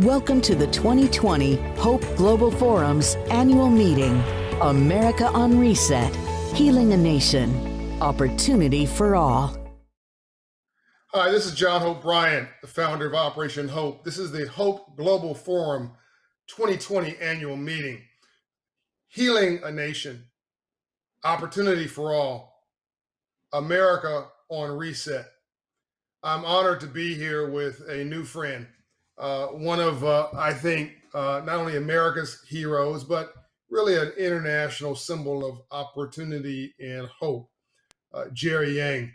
Welcome to the 2020 Hope Global Forum's annual meeting, America on Reset, Healing a Nation, Opportunity for All. Hi, this is John Hope Bryant, the founder of Operation Hope. This is the Hope Global Forum 2020 annual meeting, Healing a Nation, Opportunity for All, America on Reset. I'm honored to be here with a new friend, one of, I think, not only America's heroes, but really an international symbol of opportunity and hope, Jerry Yang.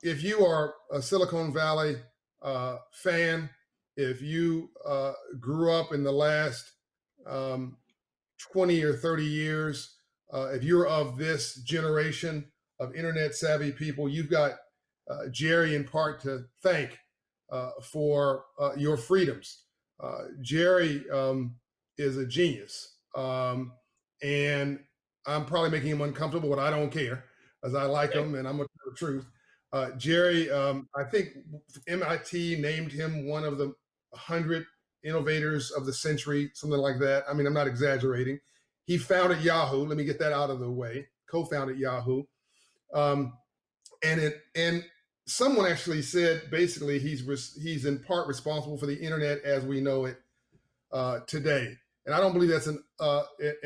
If you are a Silicon Valley fan, if you grew up in the last 20 or 30 years, if you're of this generation of internet savvy people, you've got Jerry in part to thank for your freedoms. Jerry is a genius, and I'm probably making him uncomfortable, but I don't care, as I like him and I'm going to tell the truth. Jerry, I think MIT named him one of the 100 innovators of the century, something like that. I mean, I'm not exaggerating. He founded Yahoo. Let me get that out of the way. Co-founded Yahoo, and someone actually said basically he's in part responsible for the internet as we know it today. And I don't believe that's an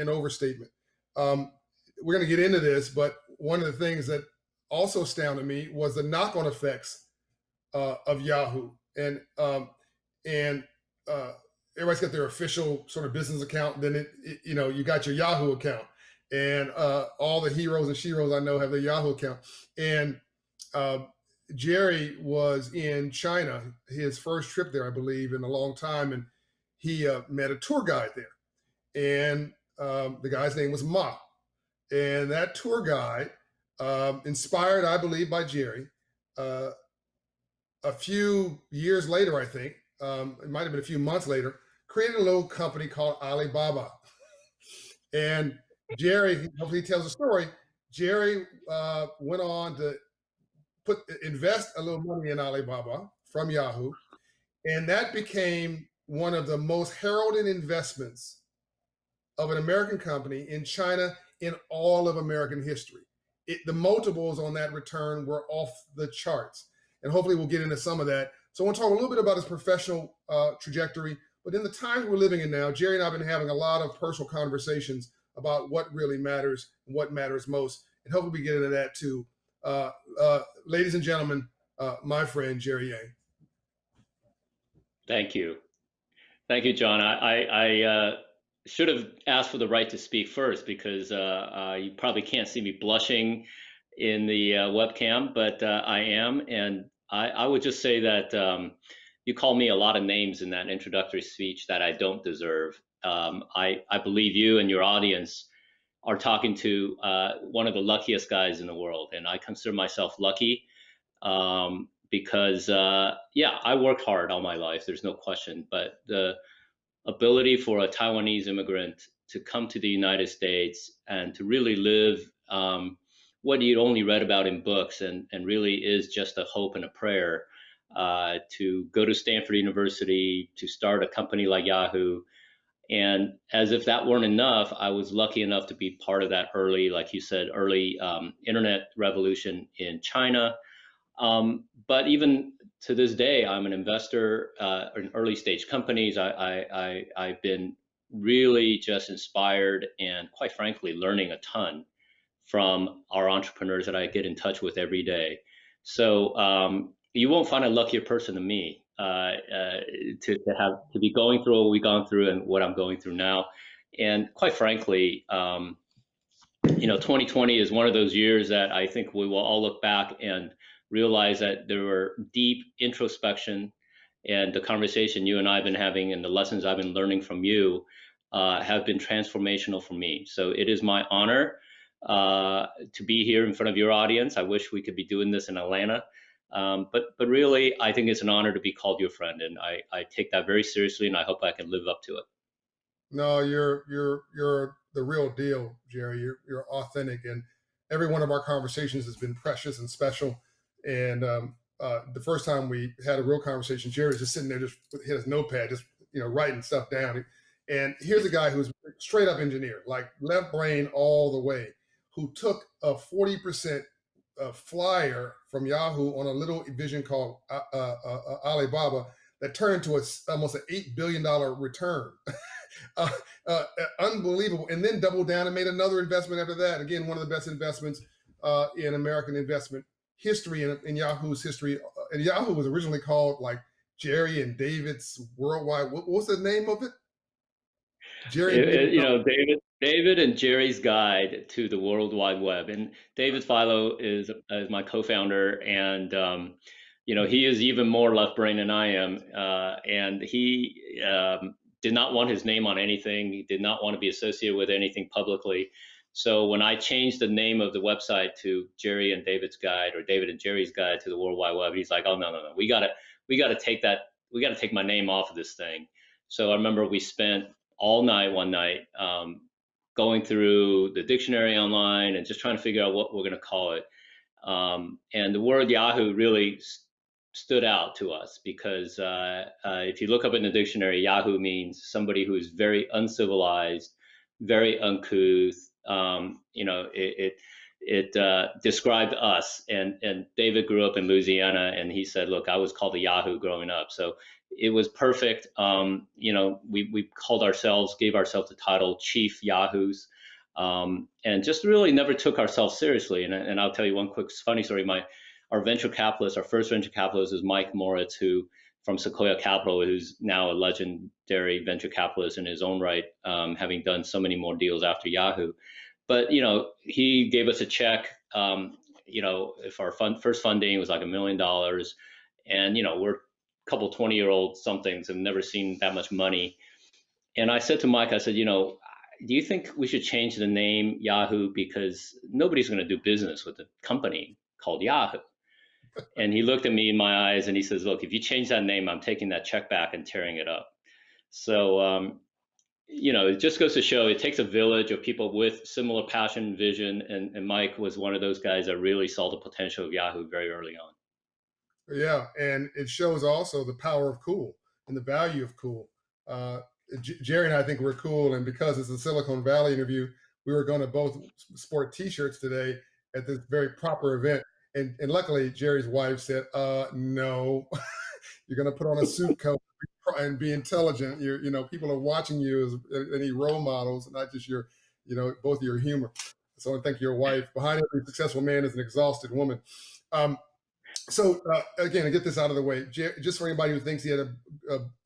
overstatement. We're going to get into this, but one of the things that also astounded me was the knock-on effects of Yahoo. And everybody's got their official sort of business account. Then you got your Yahoo account, and all the heroes and sheroes I know have their Yahoo account. And Jerry was in China, his first trip there, I believe, in a long time, and he met a tour guide there, and the guy's name was Ma, and that tour guide, inspired, I believe, by Jerry, a few years later, I think, it might have been a few months later, created a little company called Alibaba. And Jerry, hopefully he tells the story, Jerry went on to invest a little money in Alibaba from Yahoo, and that became one of the most heralded investments of an American company in China in all of American history. The multiples on that return were off the charts, and hopefully we'll get into some of that. So I want to talk a little bit about his professional trajectory, but in the times we're living in now, Jerry and I have been having a lot of personal conversations about what really matters and what matters most, and hopefully we get into that too. Ladies and gentlemen, my friend, Jerry Yang. Thank you. Thank you, John. I should have asked for the right to speak first because you probably can't see me blushing in the webcam, but I am. And I would just say that you called me a lot of names in that introductory speech that I don't deserve. I believe you and your audience are talking to one of the luckiest guys in the world. And I consider myself lucky because, I worked hard all my life. There's no question. But the ability for a Taiwanese immigrant to come to the United States and to really live what you'd only read about in books and really is just a hope and a prayer, to go to Stanford University, to start a company like Yahoo. And as if that weren't enough, I was lucky enough to be part of that early, like you said, early internet revolution in China. But even to this day, I'm an investor in early stage companies. I've been really just inspired and quite frankly, learning a ton from our entrepreneurs that I get in touch with every day. So you won't find a luckier person than me to be going through what we've gone through and what I'm going through now. And quite frankly, 2020 is one of those years that I think we will all look back and realize that there were deep introspection, and the conversation you and I have been having and the lessons I've been learning from you have been transformational for me. So it is my honor to be here in front of your audience. I wish we could be doing this in Atlanta. But really, I think it's an honor to be called your friend, and I take that very seriously, and I hope I can live up to it. No, you're the real deal, Jerry. You're authentic, and every one of our conversations has been precious and special. And the first time we had a real conversation, Jerry was just sitting there, just hit his notepad, just writing stuff down. And here's a guy who's straight up engineer, like left brain all the way, who took a 40% flyer from Yahoo on a little vision called Alibaba that turned into almost an $8 billion return. uh, Unbelievable. And then doubled down and made another investment after that. Again, one of the best investments in American investment history, in Yahoo's history. And Yahoo was originally called like Jerry and David's Worldwide. What's the name of it? Jerry and David. David and Jerry's Guide to the World Wide Web. And David Philo is my co-founder, and he is even more left brain than I am, and he did not want his name on anything. He did not want to be associated with anything publicly. So when I changed the name of the website to Jerry and David's Guide, or David and Jerry's Guide to the World Wide Web, he's like, "Oh, no, we gotta take that. We gotta take my name off of this thing." So I remember we spent all night one night going through the dictionary online and just trying to figure out what we're going to call it. And the word Yahoo really stood out to us because if you look up in the dictionary, Yahoo means somebody who is very uncivilized, very uncouth. It described us. And David grew up in Louisiana, and he said, "Look, I was called a Yahoo growing up." So it was perfect. We gave ourselves the title Chief Yahoos, and just really never took ourselves seriously. And I'll tell you one quick funny story. Our first venture capitalist is Mike Moritz, from Sequoia Capital, who's now a legendary venture capitalist in his own right, having done so many more deals after Yahoo. But he gave us a check. If our first funding was like $1 million, and we're a couple 20-year-old somethings have never seen that much money. And I said to Mike, I said, do you think we should change the name Yahoo, because nobody's going to do business with a company called Yahoo? And he looked at me in my eyes and he says, "Look, if you change that name, I'm taking that check back and tearing it up." So, it just goes to show it takes a village of people with similar passion, vision, and Mike was one of those guys that really saw the potential of Yahoo very early on. Yeah, and it shows also the power of cool and the value of cool. Jerry and I think we're cool, and because it's a Silicon Valley interview, we were going to both sport T-shirts today at this very proper event. And luckily, Jerry's wife said, "No, you're going to put on a suit coat and be intelligent. People are watching you as any role models, not just both your humor." So I thank your wife. Behind every successful man is an exhausted woman. So again, to get this out of the way, just for anybody who thinks he had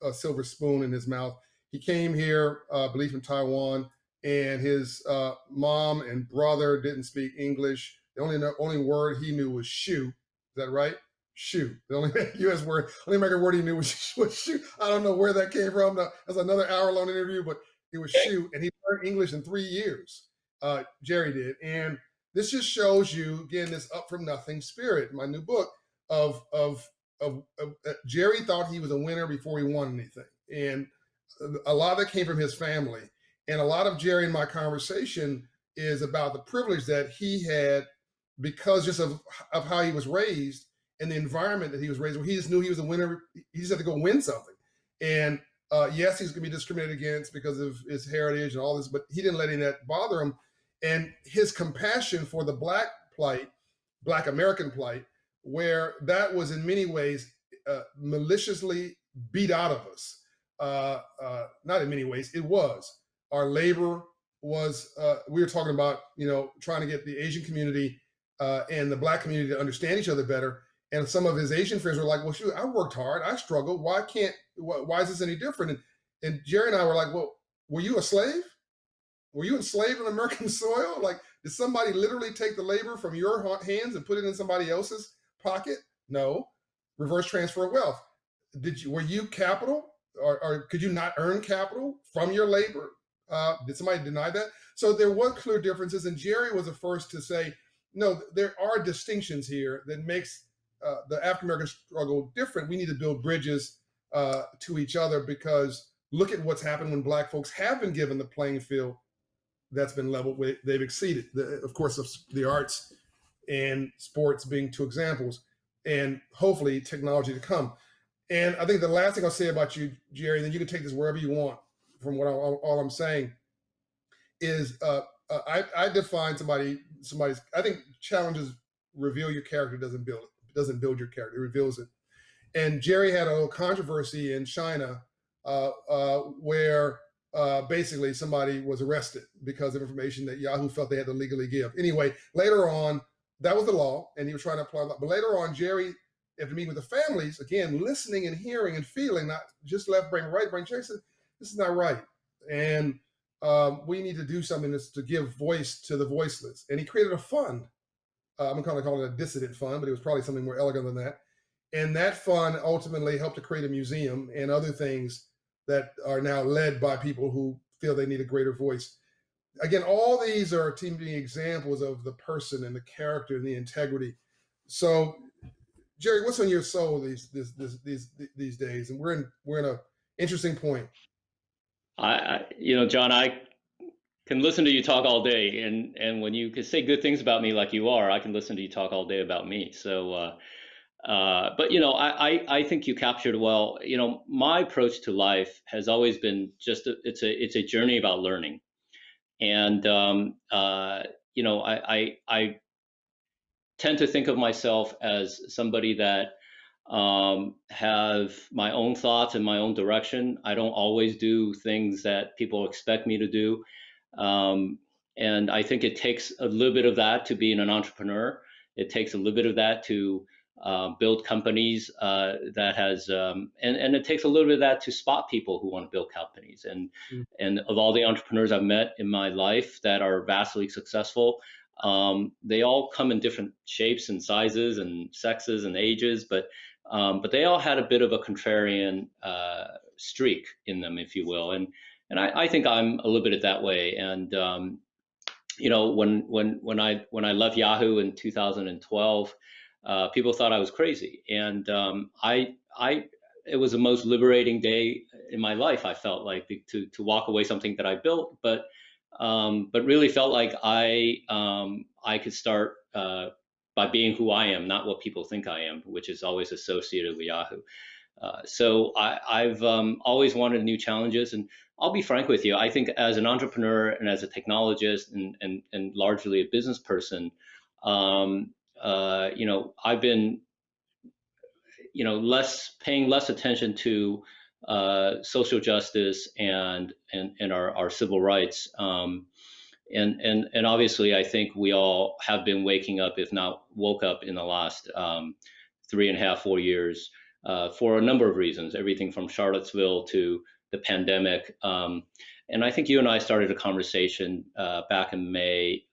a silver spoon in his mouth, he came here, I believe from Taiwan, and his mom and brother didn't speak English. The only word he knew was shoe. Is that right? Shoe. The only U.S. word, only American word he knew was shoe. I don't know where that came from. That's another hour-long interview, but it was shoe, and he learned English in 3 years. Jerry did, and this just shows you again this up from nothing spirit. My new book of Jerry thought he was a winner before he won anything, and a lot of that came from his family. And a lot of Jerry and my conversation is about the privilege that he had because just of how he was raised and the environment that he was raised, where he just knew he was a winner. He just had to go win something. And yes, he's going to be discriminated against because of his heritage and all this, but he didn't let any of that bother him. And his compassion for the Black American plight, where that was in many ways maliciously beat out of us. Not in many ways, it was. Our labor was, we were talking about, trying to get the Asian community and the Black community to understand each other better. And some of his Asian friends were like, "Well, shoot, I worked hard, I struggled. Why is this any different?" And Jerry and I were like, "Well, were you a slave? Were you enslaved on American soil? Like, did somebody literally take the labor from your hands and put it in somebody else's pocket? No. Reverse transfer of wealth. Were you capital, or could you not earn capital from your labor? Did somebody deny that?" So there were clear differences, and Jerry was the first to say, "No, there are distinctions here that makes the African American struggle different. We need to build bridges to each other, because look at what's happened when Black folks have been given the playing field that's been leveled with. They've exceeded, of course, of the arts and sports being two examples, and hopefully technology to come." And I think the last thing I'll say about you, Jerry, and then you can take this wherever you want from what all I'm saying is I define somebody's. I think challenges reveal your character, doesn't build your character, it reveals it. And Jerry had a little controversy in China where basically somebody was arrested because of information that Yahoo felt they had to legally give. Anyway, later on, that was the law, and he was trying to apply that. But later on, Jerry, after meeting with the families, again, listening and hearing and feeling, not just left brain, right brain, Jerry said, this is not right. And we need to do something to give voice to the voiceless. And he created a fund. I'm going to call it a dissident fund, but it was probably something more elegant than that. And that fund ultimately helped to create a museum and other things that are now led by people who feel they need a greater voice. Again, all these are to me examples of the person and the character and the integrity. So, Jerry, what's on your soul these days? And we're in a interesting point. John, I can listen to you talk all day, and when you can say good things about me like you are, I can listen to you talk all day about me. So, but I think you captured well. My approach to life has always been it's a journey about learning, and I tend to think of myself as somebody that have my own thoughts and my own direction. I don't always do things that people expect me to do. And I think it takes a little bit of that to be an entrepreneur. It takes a little bit of that to build companies that has, and it takes a little bit of that to spot people who want to build companies. And of all the entrepreneurs I've met in my life that are vastly successful, they all come in different shapes and sizes and sexes and ages, but they all had a bit of a contrarian streak in them, if you will. And I think I'm a little bit of that way. And when I left Yahoo in 2012, people thought I was crazy, and it was the most liberating day in my life. I felt like to walk away something that I built, but really felt like I could start by being who I am, not what people think I am, which is always associated with Yahoo. So I've always wanted new challenges, and I'll be frank with you. I think as an entrepreneur and as a technologist and largely a business person, I've been paying less attention to social justice and our civil rights. And obviously, I think we all have been waking up, if not woke up, in the last 3.5, 4 years for a number of reasons, everything from Charlottesville to the pandemic. And I think you and I started a conversation back in May.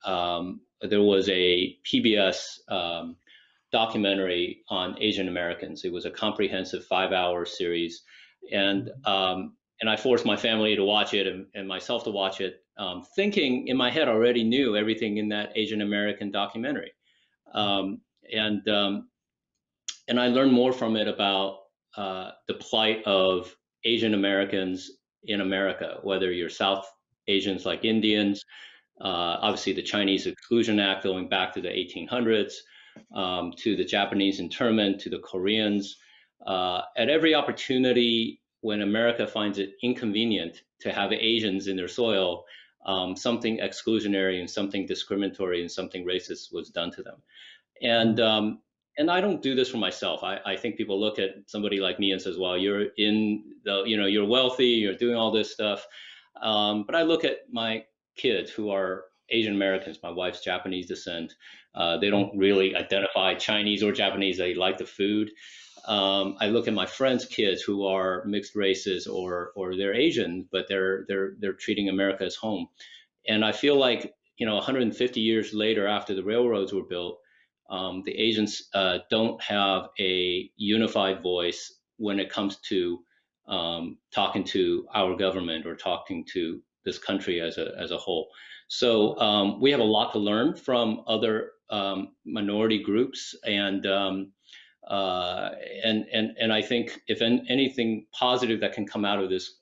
There was a PBS documentary on Asian Americans. It was a comprehensive 5-hour series. And I forced my family to watch it and myself to watch it, thinking in my head I already knew everything in that Asian American documentary. And I learned more from it about the plight of Asian Americans in America, whether you're South Asians like Indians, obviously the Chinese Exclusion Act going back to the 1800s, to the Japanese internment, to the Koreans. At every opportunity when America finds it inconvenient to have Asians in their soil, something exclusionary and something discriminatory and something racist was done to them. And I don't do this for myself. I think people look at somebody like me and says, well, you're you're wealthy, you're doing all this stuff. But I look at my kids who are Asian Americans. My wife's Japanese descent. They don't really identify Chinese or Japanese. They like the food. I look at my friends' kids who are mixed races or they're Asian, but they're treating America as home. And I feel like 150 years later, after the railroads were built, the Asians don't have a unified voice when it comes to talking to our government or talking to this country as a whole. So we have a lot to learn from other minority groups, and I think if anything positive that can come out of this,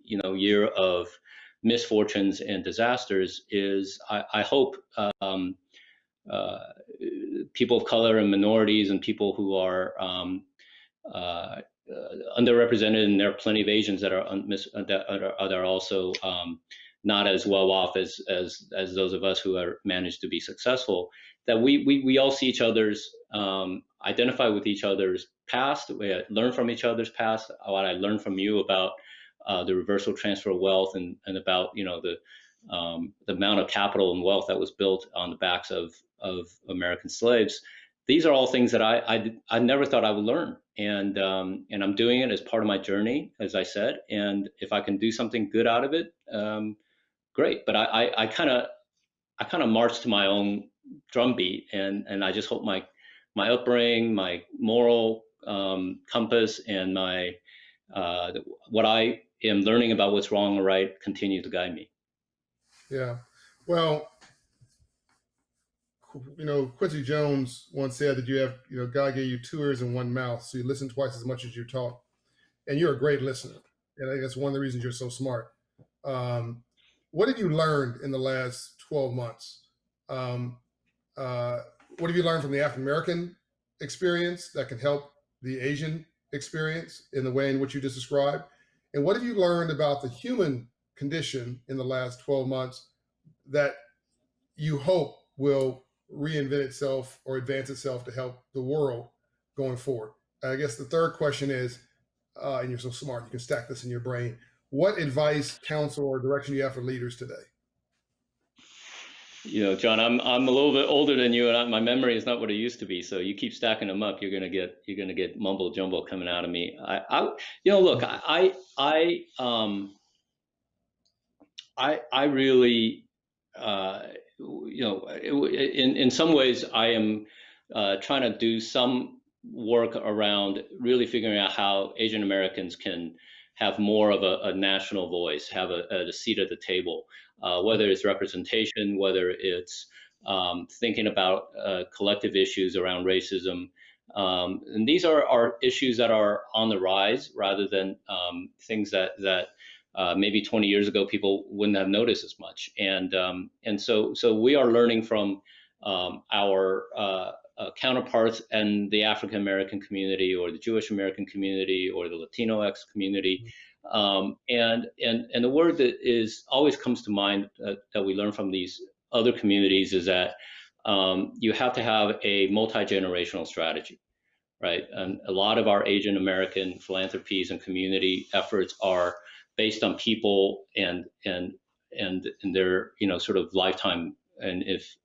year of misfortunes and disasters is, I hope people of color and minorities and people who are underrepresented, and there are plenty of Asians that are also not as well off as those of us who are managed to be successful. That we all see each other's, identify with each other's past, we learn from each other's past. What I learned from you about the reversal transfer of wealth, and about the amount of capital and wealth that was built on the backs of American slaves. These are all things that I never thought I would learn, and I'm doing it as part of my journey, as I said. And if I can do something good out of it, great. But I kind of march to my own drumbeat, and I just hope my upbringing, my moral compass, and my what I am learning about what's wrong or right continue to guide me. Yeah. Well, Quincy Jones once said that God gave you 2 ears and 1 mouth, so you listen twice as much as you talk. And you're a great listener. And I think that's one of the reasons you're so smart. What have you learned in the last 12 months? What have you learned from the African American experience that can help the Asian experience in the way in which you just described? And what have you learned about the human condition in the last 12 months that you hope will reinvent itself or advance itself to help the world going forward? I guess the third question is, and you're so smart, you can stack this in your brain. What advice, counsel, or direction do you have for leaders today? John, I'm a little bit older than you, and my memory is not what it used to be. So you keep stacking them up, you're gonna get mumble jumble coming out of me. Look, I really, in some ways, I am trying to do some work around really figuring out how Asian Americans can have more of a national voice, have a seat at the table, whether it's representation, whether it's thinking about collective issues around racism. And these are issues that are on the rise, rather than things that maybe 20 years ago people wouldn't have noticed as much. And so we are learning from our counterparts and the African American community, or the Jewish American community, or the Latinx community. And the word that always comes to mind that we learn from these other communities is that you have to have a multi-generational strategy, right? And a lot of our Asian American philanthropies and community efforts are based on people and their sort of lifetime. And if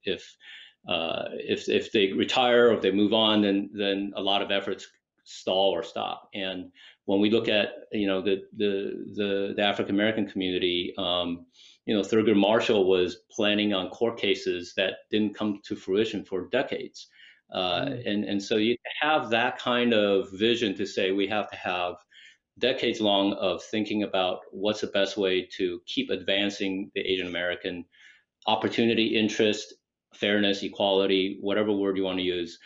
they retire or if they move on, then a lot of efforts stall or stop. And when we look at the African American community, Thurgood Marshall was planning on court cases that didn't come to fruition for decades. And so you have that kind of vision to say we have to have decades long of thinking about what's the best way to keep advancing the Asian American opportunity, interest, fairness, equality, whatever word you want to use.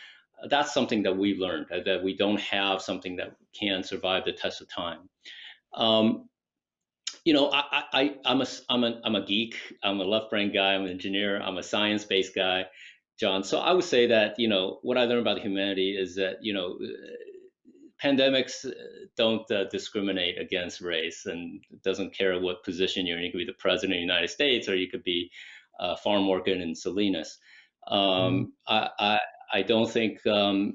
That's something that we learned, that we don't have something that can survive the test of time. I'm a geek. I'm a left brain guy. I'm an engineer. I'm a science-based guy, John. So I would say that, what I learned about humanity is that, pandemics don't discriminate against race, and it doesn't care what position you're in. You could be the president of the United States, or you could be a farm worker in Salinas. I don't think the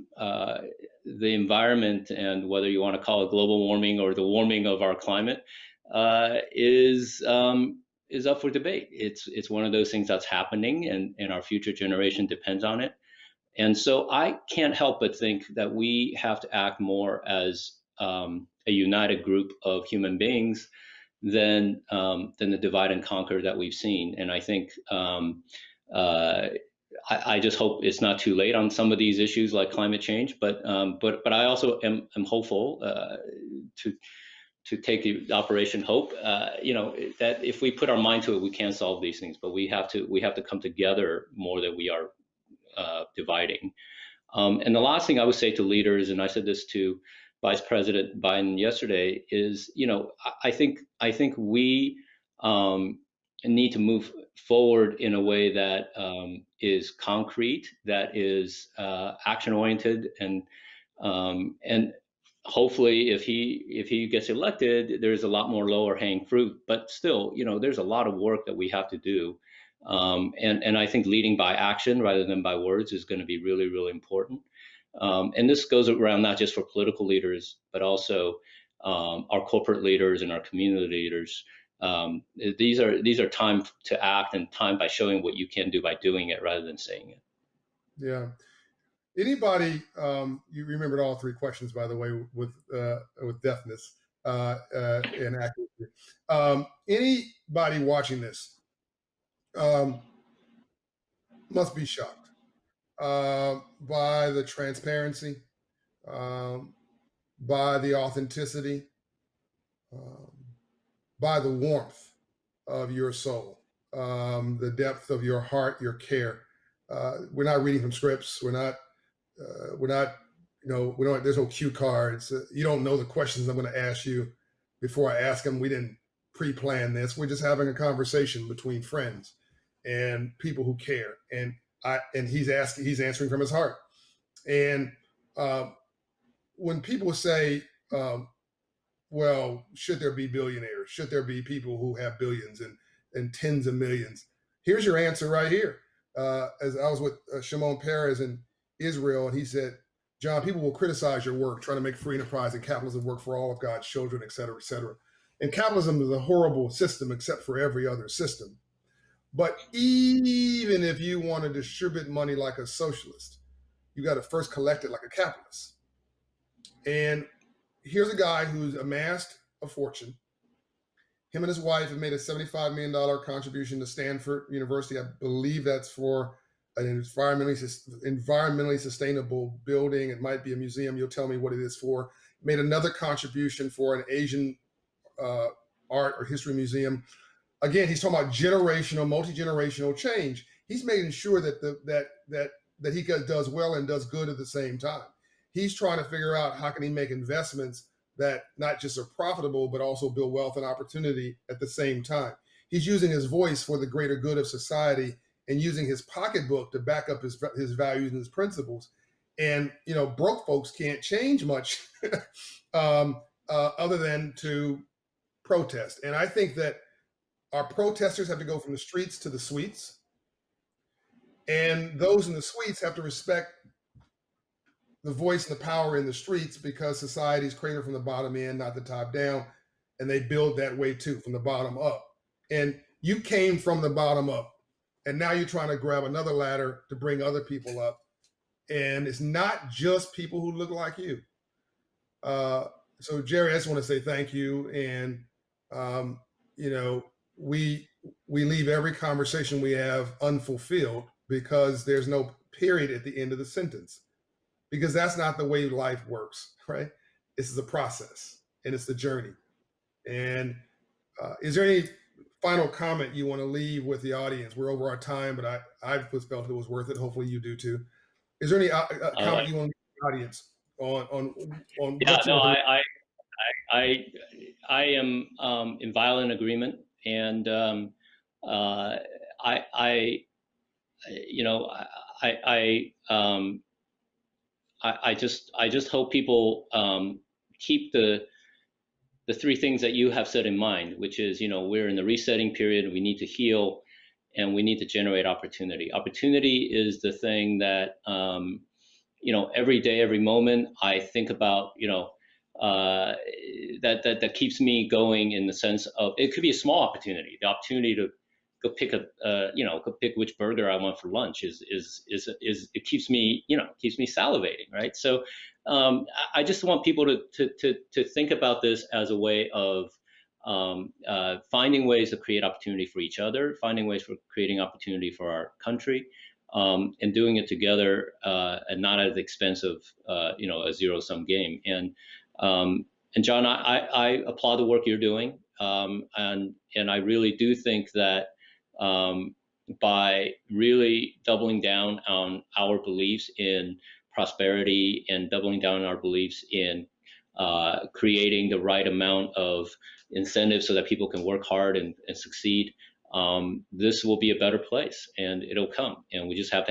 environment, and whether you want to call it global warming or the warming of our climate, is up for debate. It's one of those things that's happening, and our future generation depends on it. And so I can't help but think that we have to act more as a united group of human beings than the divide and conquer that we've seen. And I think I just hope it's not too late on some of these issues like climate change. But I also am hopeful to take the Operation Hope. That if we put our mind to it, we can solve these things. But we have to come together more than we are dividing. And the last thing I would say to leaders, and I said this to Vice President Biden yesterday, is I think we need to move forward in a way that is concrete, that is action oriented, and hopefully if he gets elected, there's a lot more lower hanging fruit, but still, there's a lot of work that we have to do. And I think leading by action rather than by words is going to be really, really important. And this goes around not just for political leaders, but also our corporate leaders and our community leaders. These are time to act, and time by showing what you can do by doing it rather than saying it. Yeah. Anybody, you remembered all three questions, by the way, with deftness and accuracy. Anybody watching this must be shocked by the transparency, by the authenticity, by the warmth of your soul, the depth of your heart, your care. We're not reading from scripts. We're not, we don't, there's no cue cards. You don't know the questions I'm going to ask you before I ask them. We didn't pre-plan this. We're just having a conversation between friends and people who care. And he's answering from his heart. And when people say, well, should there be billionaires? Should there be people who have billions and tens of millions? Here's your answer right here. As I was with Shimon Peres in Israel, and he said, John, people will criticize your work, trying to make free enterprise and capitalism work for all of God's children, et cetera, et cetera. And capitalism is a horrible system except for every other system. But even if you want to distribute money like a socialist, you got to first collect it like a capitalist. And here's a guy who's amassed a fortune. Him and his wife have made a $75 million contribution to Stanford University. I believe that's for an environmentally sustainable building. It might be a museum. You'll tell me what it is for. Made another contribution for an Asian art or history museum. Again, he's talking about generational, multi-generational change. He's making sure that that he does well and does good at the same time. He's trying to figure out how can he make investments that not just are profitable, but also build wealth and opportunity at the same time. He's using his voice for the greater good of society and using his pocketbook to back up his values and his principles. And, broke folks can't change much other than to protest. And I think that our protesters have to go from the streets to the suites. And those in the suites have to respect the voice and the power in the streets, because society is created from the bottom in, not the top down. And they build that way too, from the bottom up. And you came from the bottom up, and now you're trying to grab another ladder to bring other people up. And it's not just people who look like you. So Jerry, I just want to say thank you. And, we leave every conversation we have unfulfilled because there's no period at the end of the sentence, because that's not the way life works, right? This is a process, and it's the journey. And is there any final comment you want to leave with the audience? We're over our time, but I felt it was worth it. Hopefully you do too. Is there any comment you want to leave the audience on? Yeah, no, I am in violent agreement, and I just hope people keep the three things that you have said in mind, which is, we're in the resetting period. We need to heal, and we need to generate opportunity. Opportunity is the thing that, every day, every moment I think about, that keeps me going, in the sense of, it could be a small opportunity. The opportunity to go pick go pick which burger I want for lunch is it keeps me, keeps me salivating, right? So I just want people to think about this as a way of finding ways to create opportunity for each other, finding ways for creating opportunity for our country, and doing it together, and not at the expense of a zero-sum game. And John, I applaud the work you're doing, and I really do think that by really doubling down on our beliefs in prosperity and doubling down on our beliefs in creating the right amount of incentives so that people can work hard and succeed, this will be a better place, and it'll come. And we just have to have